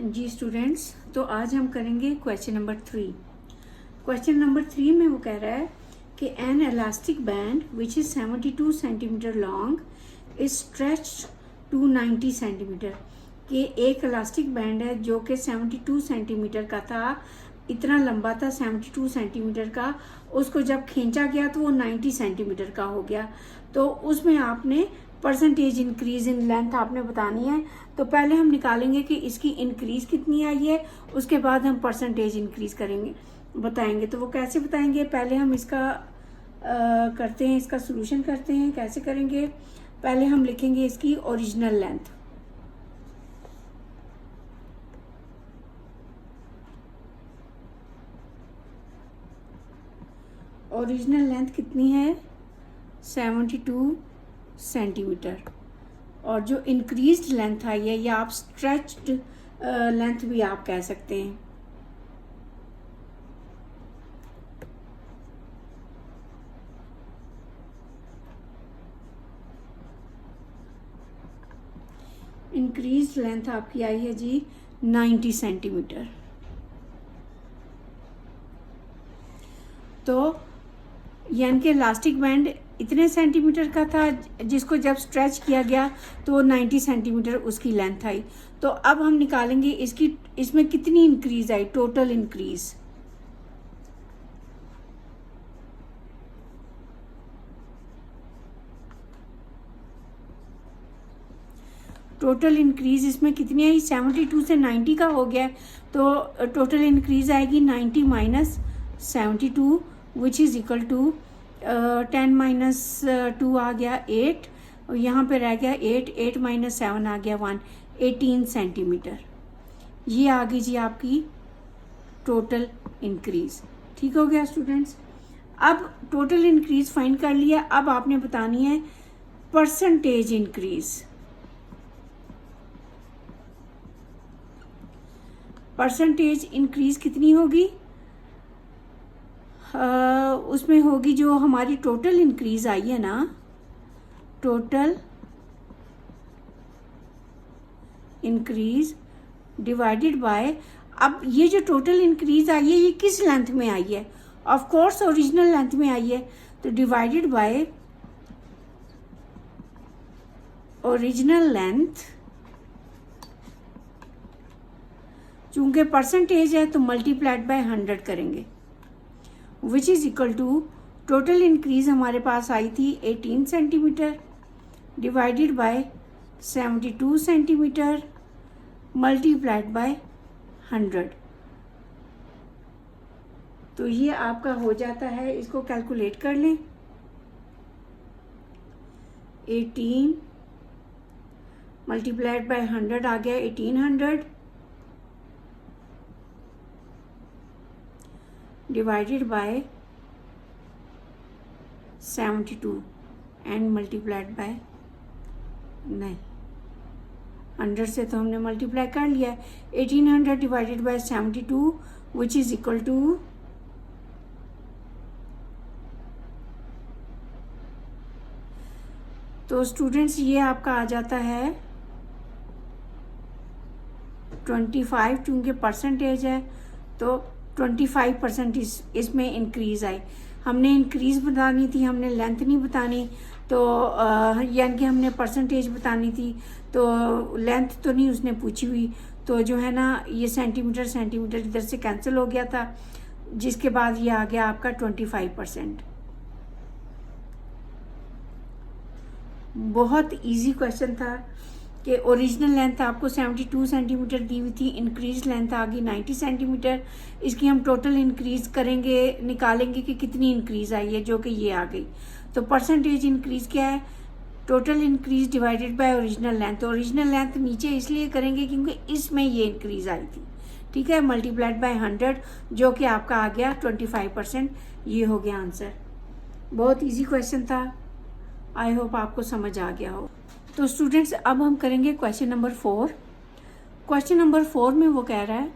जी students, तो आज हम करेंगे क्वेश्चन नंबर 3। क्वेश्चन नंबर 3 में वो कह रहा है कि an elastic band which is 72 centimetre long is stretched to 90 centimetre. कि एक इलास्टिक बैंड है जो कि 72 सेंटीमीटर का था, इतना लंबा था 72 सेंटीमीटर का, उसको जब खींचा गया तो वो 90 सेंटीमीटर का हो गया। तो उसमें आपने परसेंटेज इंक्रीज इन लेंथ आपने बतानी है। तो पहले हम निकालेंगे कि इसकी इंक्रीज कितनी आई है, उसके बाद हम परसेंटेज इंक्रीज करेंगे बताएंगे। तो वो कैसे बताएंगे, पहले हम इसका करते हैं, इसका सोल्यूशन करते हैं। कैसे करेंगे, पहले हम लिखेंगे इसकी ओरिजिनल लेंथ। ओरिजिनल लेंथ कितनी है, 72 सेंटीमीटर। और जो इंक्रीज्ड लेंथ आई है या आप स्ट्रेच्ड लेंथ भी आप कह सकते हैं। इंक्रीज्ड लेंथ आपकी आई है जी 90 सेंटीमीटर। तो यानी कि इलास्टिक बैंड इतने सेंटीमीटर का था जिसको जब स्ट्रेच किया गया तो वो 90 सेंटीमीटर उसकी लेंथ आई। तो अब हम निकालेंगे इसमें कितनी इंक्रीज आई, टोटल इंक्रीज। टोटल इंक्रीज इसमें कितनी आई, 72 से 90 का हो गया, तो टोटल इंक्रीज आएगी 90 minus 72 which is equal to 10 minus 2 आ गया 8, और यहाँ पे रह गया 8 माइनस 7 आ गया 1, 18 सेंटीमीटर। ये आ गई जी आपकी टोटल इंक्रीज। ठीक हो गया स्टूडेंट्स। अब टोटल इंक्रीज फाइंड कर लिया, अब आपने बतानी है परसेंटेज इंक्रीज। परसेंटेज इंक्रीज कितनी होगी, उसमें होगी जो हमारी टोटल इंक्रीज आई है ना, टोटल इंक्रीज डिवाइडेड बाय, अब ये जो टोटल इंक्रीज आई है ये किस लेंथ में आई है, ऑफ कोर्स ओरिजिनल लेंथ में आई है, तो डिवाइडेड बाय ओरिजिनल लेंथ। चूंकि परसेंटेज है तो मल्टीप्लाइड बाय 100 करेंगे, which is equal to total increase हमारे पास आई थी 18 centimetre divided by 72 centimetre multiplied by 100। तो ये आपका हो जाता है, इसको कैलकुलेट कर लें। 18 मल्टीप्लाइड बाय 100 आ गया 1800 divided by 72 and multiplied by, नहीं 100 से तो हमने मल्टीप्लाई कर लिया, 1800 divided by 72 which is equal to, तो स्टूडेंट्स ये आपका आ जाता है 25, चूंकि परसेंटेज है तो 25% इसमें इंक्रीज आई। हमने इंक्रीज बतानी थी, हमने लेंथ नहीं बतानी, तो यानी कि हमने परसेंटेज बतानी थी, तो लेंथ तो नहीं उसने पूछी हुई। तो जो है ना ये सेंटीमीटर इधर से कैंसिल हो गया था, जिसके बाद ये आ गया आपका 25%। बहुत इजी क्वेश्चन था कि ओरिजिनल लेंथ आपको 72 सेंटीमीटर दी हुई थी, इंक्रीज लेंथ आ गई 90 सेंटीमीटर। इसकी हम टोटल इंक्रीज करेंगे, निकालेंगे कि कितनी इंक्रीज आई है, जो कि ये आ गई। तो परसेंटेज इंक्रीज क्या है, total increase divided by original length. Original length नीचे इसलिए करेंगे क्योंकि इसमें ये इंक्रीज आई थी, ठीक है, मल्टीप्लाइड बाय 100, जो कि आपका आ गया 25%। ये हो गया आंसर। बहुत ईजी क्वेश्चन था, आई होप आपको समझ आ गया हो। तो स्टूडेंट्स अब हम करेंगे क्वेश्चन नंबर 4। क्वेश्चन नंबर 4 में वो कह रहा है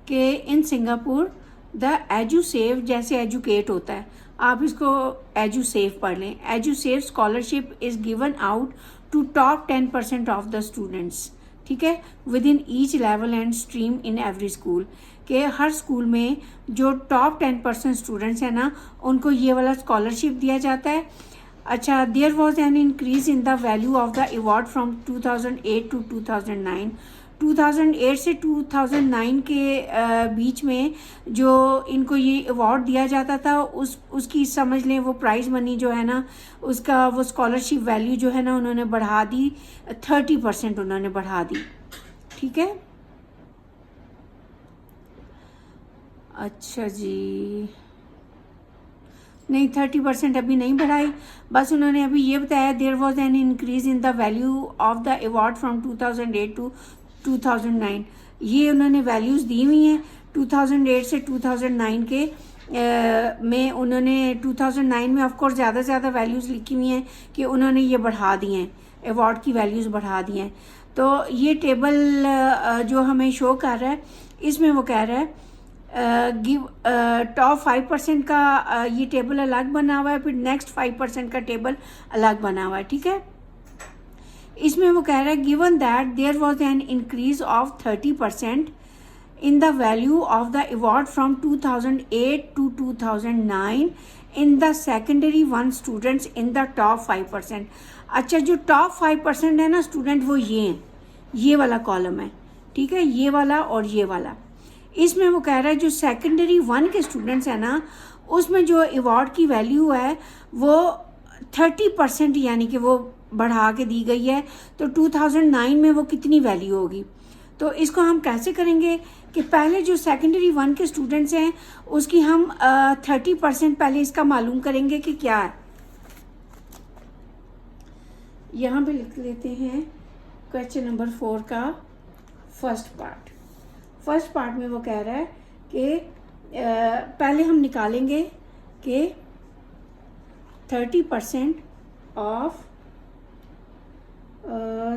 कि इन सिंगापुर द एजुसेव, जैसे एजुकेट होता है, आप इसको एजुसेव पढ़ लें। Edusave scholarship is given out to top 10% of the students. ठीक है, within each level and stream in every school, कि हर स्कूल में जो टॉप 10% स्टूडेंट्स हैं ना उनको ये वाला स्कॉलरशिप दिया जाता है। अच्छा, there was an increase in the value of the award from 2008 to 2009। 2008 से 2009 के बीच में जो इनको ये अवार्ड दिया जाता था उसकी समझ लें वो प्राइज़ मनी जो है ना उसका वो स्कॉलरशिप वैल्यू जो है ना उन्होंने बढ़ा दी, 30% उन्होंने बढ़ा दी। ठीक है, अच्छा जी, नहीं 30% अभी नहीं बढ़ाई, बस उन्होंने अभी ये बताया there was an increase in the value of the award from 2008 to 2009। ये उन्होंने वैल्यूज़ दी हुई हैं 2008 से 2009 के में उन्होंने 2009 में ऑफ कोर्स ज़्यादा से ज़्यादा वैल्यूज़ लिखी हुई हैं कि उन्होंने ये बढ़ा दी हैं, अवार्ड की वैल्यूज़ बढ़ा दी हैं। तो ये टेबल जो हमें शो कर रहा है इसमें वो कह रहा है गिव टॉप 5% का ये टेबल अलग बना हुआ है, फिर नेक्स्ट 5% का टेबल अलग बना हुआ है। ठीक है, इसमें वो कह रहा है given that there was an increase of 30% in the value of the award from 2008 to 2009 in the secondary 1 students in the top 5%। अच्छा, जो टॉप 5% है ना स्टूडेंट वो ये हैं, ये वाला कॉलम है। ठीक है, ये वाला और ये वाला। इसमें वो कह रहा है जो सेकेंडरी 1 के स्टूडेंट्स हैं ना उसमें जो अवार्ड की वैल्यू है वो 30% यानी कि वो बढ़ा के दी गई है। तो 2009 में वो कितनी वैल्यू होगी? तो इसको हम कैसे करेंगे कि पहले जो सेकेंडरी 1 के स्टूडेंट्स हैं उसकी हम 30% पहले इसका मालूम करेंगे कि क्या है। यहाँ पे लिख लेते हैं क्वेश्चन नंबर 4 का फर्स्ट पार्ट। फर्स्ट पार्ट में वो कह रहा है कि पहले हम निकालेंगे कि 30% of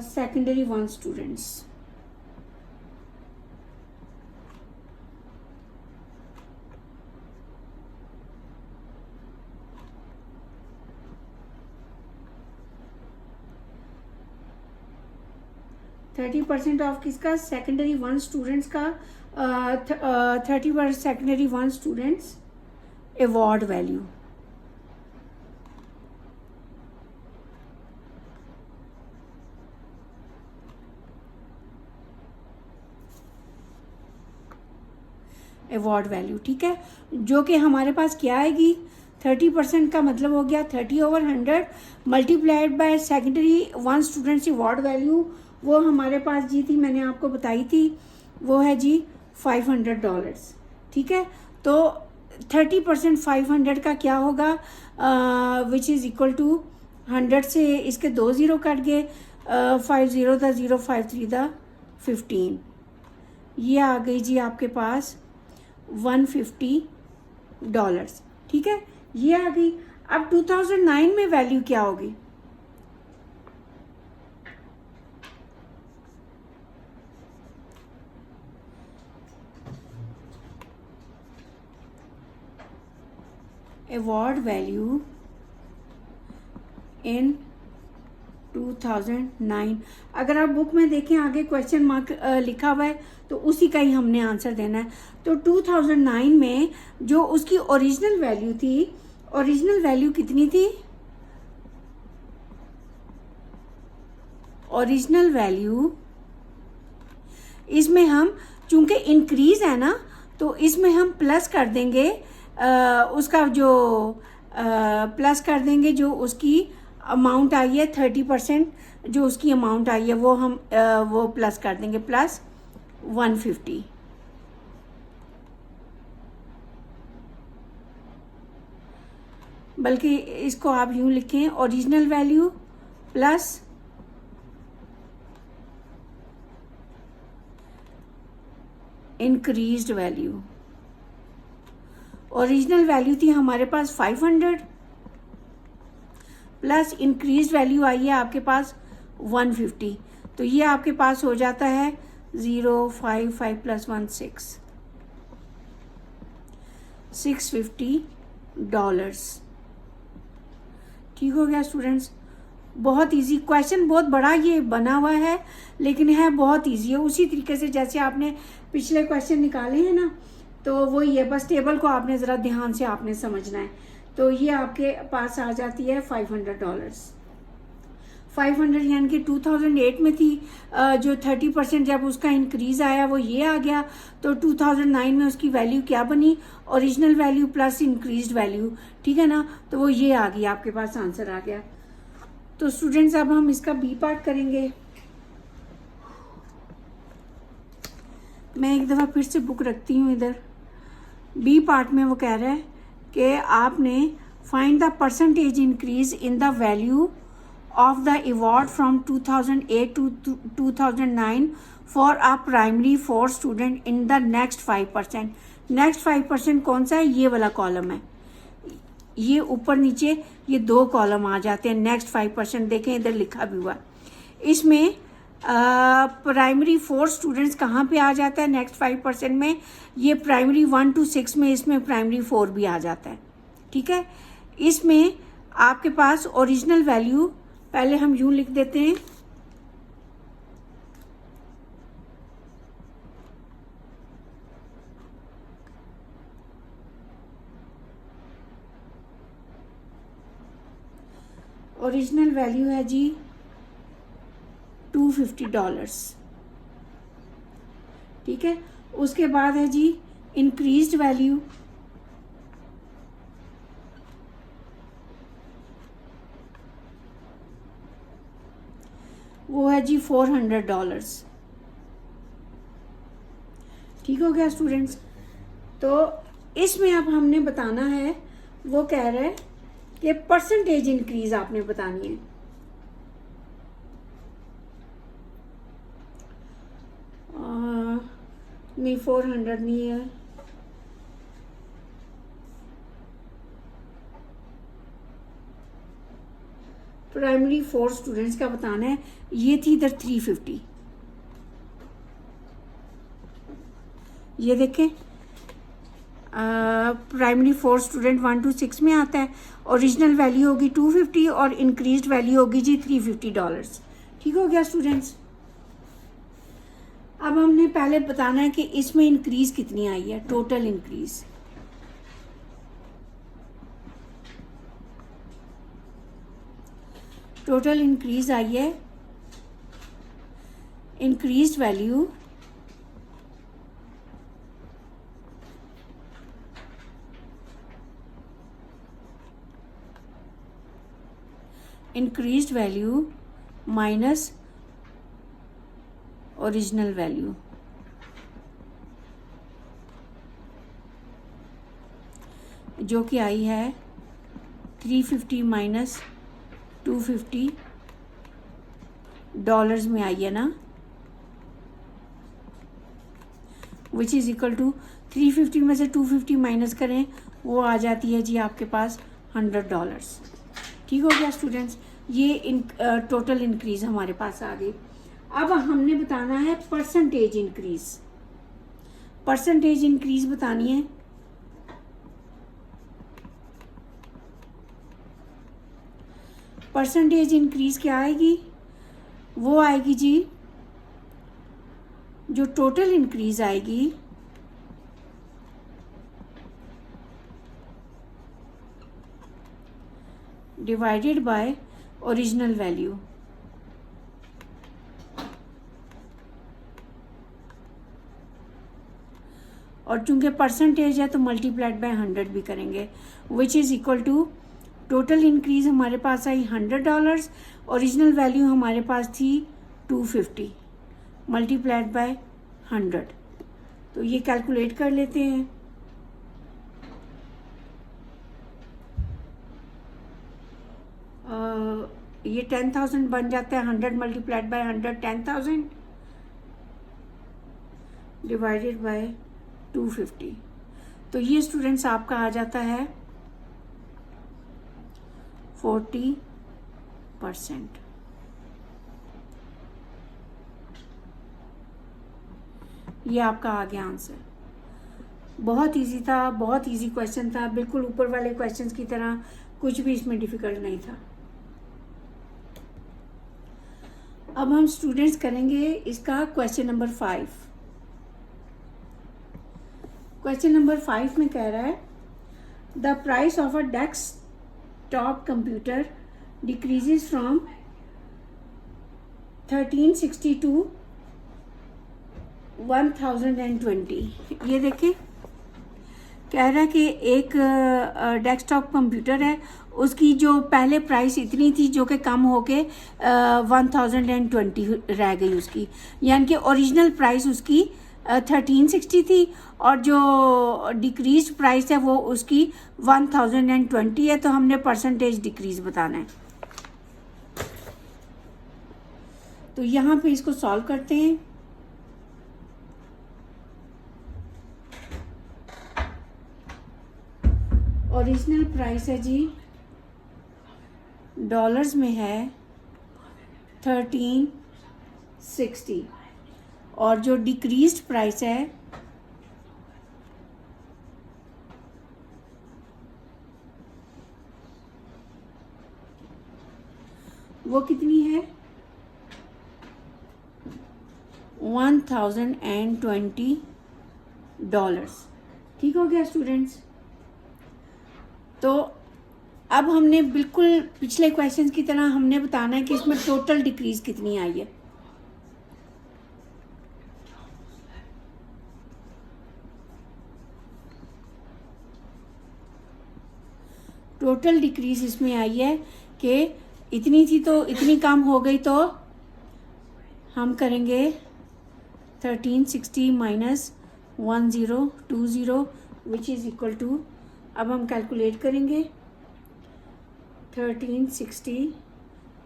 secondary 1 students. Thirty percent of किसका? सेकेंडरी 1 स्टूडेंट्स का 30% secondary 1 students award value. Award value, ठीक है, जो कि हमारे पास क्या आएगी? 30% का मतलब हो गया 30/100 multiplied by secondary 1 students award value. वो हमारे पास जी थी, मैंने आपको बताई थी, वो है जी $500। ठीक है, तो 30% 500 का क्या होगा? विच इज़ इक्वल टू 100 से इसके 2 ज़ीरो कट गए, 5 0 था 0, 5 3 था 15। ये आ गई जी आपके पास $150। ठीक है, ये आ गई। अब 2009 में वैल्यू क्या होगी? Award value in 2009। अगर आप बुक में देखें आगे क्वेश्चन मार्क लिखा हुआ है तो उसी का ही हमने आंसर देना है। तो 2009 में जो उसकी ओरिजिनल वैल्यू थी, ओरिजिनल वैल्यू कितनी थी? ओरिजिनल वैल्यू इसमें हम चूंकि इंक्रीज है ना तो इसमें हम प्लस कर देंगे उसका जो प्लस कर देंगे जो उसकी अमाउंट आई है 30% जो उसकी अमाउंट आई है वो हम वो प्लस कर देंगे प्लस 150। बल्कि इसको आप यूं लिखें original value plus increased value. Original value थी हमारे पास 500 प्लस इंक्रीज वैल्यू आई है आपके पास 150। तो ये आपके पास हो जाता है 0 5 5 + 1 $650। ठीक हो गया स्टूडेंट्स, बहुत इजी क्वेश्चन, बहुत बड़ा ये बना हुआ है लेकिन है बहुत इजी है। उसी तरीके से जैसे आपने पिछले क्वेश्चन निकाले हैं ना, तो वो ये बस टेबल को आपने ज़रा ध्यान से आपने समझना है। तो ये आपके पास आ जाती है $500। 500 यानी कि 2008 में थी, जो 30% जब उसका इंक्रीज़ आया वो ये आ गया। तो 2009 में उसकी वैल्यू क्या बनी, original value plus increased value, ठीक है ना। तो वो ये आ गई, आपके पास आंसर आ गया। तो स्टूडेंट्स अब हम इसका बी पार्ट करेंगे। मैं एक दफ़ा फिर से बुक रखती हूँ इधर। बी पार्ट में वो कह रहा है कि आपने find the percentage increase in the value of the award from 2008 to 2009 for a primary 4 student in the next 5%। next 5% कौन सा है, ये वाला कॉलम है। ये ऊपर नीचे ये दो कॉलम आ जाते हैं। नेक्स्ट 5% देखें, इधर लिखा भी हुआ। इसमें प्राइमरी 4 स्टूडेंट्स कहाँ पे आ जाता है नेक्स्ट 5% में, ये प्राइमरी 1 to 6 में, इसमें प्राइमरी 4 भी आ जाता है, ठीक है। इसमें आपके पास ओरिजिनल वैल्यू, पहले हम यूं लिख देते हैं, ओरिजिनल वैल्यू है जी $250, ठीक है। उसके बाद है जी इंक्रीज्ड वैल्यू, वो है जी $400, ठीक हो गया स्टूडेंट्स। तो इसमें अब हमने बताना है, वो कह रहा है कि परसेंटेज इंक्रीज आपने बतानी है। नहीं 400 नहीं है, प्राइमरी 4 स्टूडेंट्स का बताना है। ये थी इधर 350, ये देखें प्राइमरी 4 स्टूडेंट 1 to 6 में आता है। ओरिजिनल वैल्यू होगी 250 और इंक्रीज्ड वैल्यू होगी जी $350, ठीक हो गया स्टूडेंट्स। अब हमने पहले बताना है कि इसमें इंक्रीज कितनी आई है, टोटल इंक्रीज। टोटल इंक्रीज आई है, increased value increased value minus original value, जो कि आई है 350 माइनस $250 में आई है ना, विच इज इक्वल टू 350 में से 250 माइनस करें, वो आ जाती है जी आपके पास $100, ठीक हो गया स्टूडेंट्स। ये टोटल इंक्रीज हमारे पास आ गई। अब हमने बताना है परसेंटेज इंक्रीज। परसेंटेज इंक्रीज बतानी है। परसेंटेज इंक्रीज क्या आएगी, वो आएगी जी जो टोटल इंक्रीज आएगी डिवाइडेड बाय ओरिजिनल वैल्यू। और चूंकि परसेंटेज है तो मल्टीप्लाइड बाय 100 भी करेंगे, which is equal to total increase हमारे पास आई $100, ओरिजिनल वैल्यू हमारे पास थी 250 मल्टीप्लाइड बाय 100। तो ये कैलकुलेट कर लेते हैं। ये 10,000 बन जाता है, 100 मल्टीप्लाइड बाय 100 10,000 डिवाइडेड बाय 250। तो ये स्टूडेंट्स आपका आ जाता है 40%। ये आपका आ गया आंसर। बहुत इजी था, बहुत इजी क्वेश्चन था, बिल्कुल ऊपर वाले क्वेश्चंस की तरह, कुछ भी इसमें डिफिकल्ट नहीं था। अब हम स्टूडेंट्स करेंगे इसका क्वेश्चन नंबर 5। क्वेश्चन नंबर 5 में कह रहा है the price of a desktop computer decreases from 1360 to 1020। ये देखें, कह रहा है कि एक डेस्कटॉप कंप्यूटर है, उसकी जो पहले प्राइस इतनी थी जो कि कम होके 1020 रह गई उसकी, यानी कि ओरिजिनल प्राइस उसकी 1360 थी और जो डिक्रीज प्राइस है वो उसकी 1020 है। तो हमने परसेंटेज डिक्रीज बताना है। तो यहाँ पे इसको सॉल्व करते हैं। ओरिजिनल प्राइस है जी, डॉलर्स में है 1360 और जो डिक्रीज्ड प्राइस है वो कितनी है 1020 डॉलर्स। ठीक हो गया स्टूडेंट्स। तो अब हमने बिल्कुल पिछले क्वेश्चंस की तरह हमने बताना है कि इसमें टोटल डिक्रीज कितनी आई है। टोटल डिक्रीज इसमें आई है कि इतनी थी तो इतनी कम हो गई, तो हम करेंगे 1360 minus 1020 which is equal to, अब हम कैलकुलेट करेंगे 1360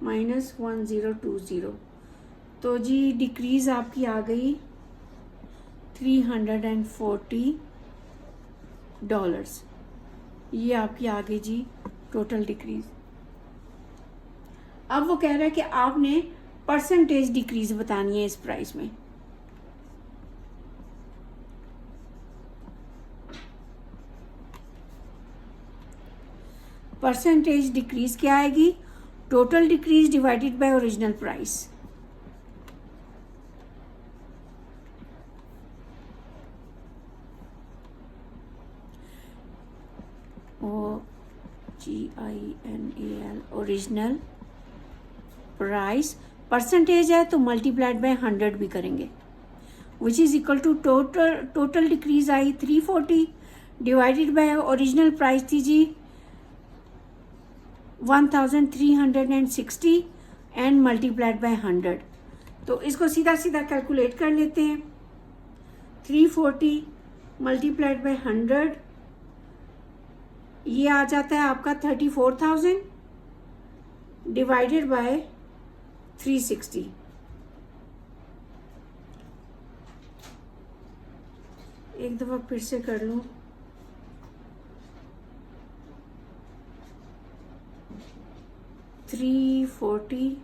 माइनस 1020, तो जी डिक्रीज आपकी आ गई 340 डॉलर्स। ये आपकी आ गई जी टोटल डिक्रीज। अब वो कह रहा है कि आपने परसेंटेज डिक्रीज बतानी है इस प्राइस में। परसेंटेज डिक्रीज क्या आएगी, total decrease divided by original price. OGINAL original price, percentage है तो मल्टीप्लाइड बाय 100 भी करेंगे, which is equal to total decrease आई 340 डिवाइडेड बाय ओरिजिनल प्राइस थी जी 1360 एंड मल्टीप्लाइड बाय 100। तो इसको सीधा सीधा कैलकुलेट कर लेते हैं। 340 मल्टीप्लाइड बाय 100, ये आ जाता है आपका 34,000 डिवाइडेड बाय 360। एक दफा फिर से कर लूं, 340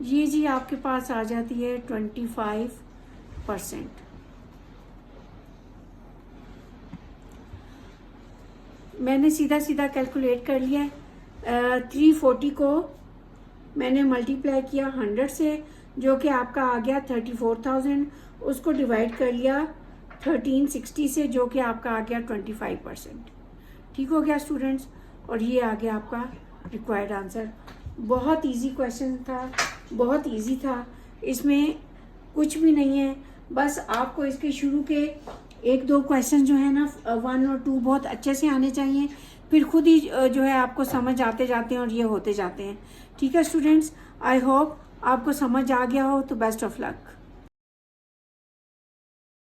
ये जी आपके पास आ जाती है 25%। मैंने सीधा सीधा कैलकुलेट कर लिया। 340 को मैंने मल्टीप्लाई किया 100 से, जो कि आपका आ गया 34,000। उसको डिवाइड कर लिया 1360 से, जो कि आपका आ गया 25%। ठीक हो गया स्टूडेंट्स, और ये आ गया आपका रिक्वायर्ड आंसर। बहुत इजी क्वेश्चन था, बहुत इजी था, इसमें कुछ भी नहीं है। बस आपको इसके शुरू के 1-2 क्वेश्चन जो है ना 1 और 2 बहुत अच्छे से आने चाहिए, फिर खुद ही जो है आपको समझ आते जाते हैं और ये होते जाते हैं। ठीक है स्टूडेंट्स, आई होप आपको समझ आ गया हो। तो बेस्ट ऑफ लक।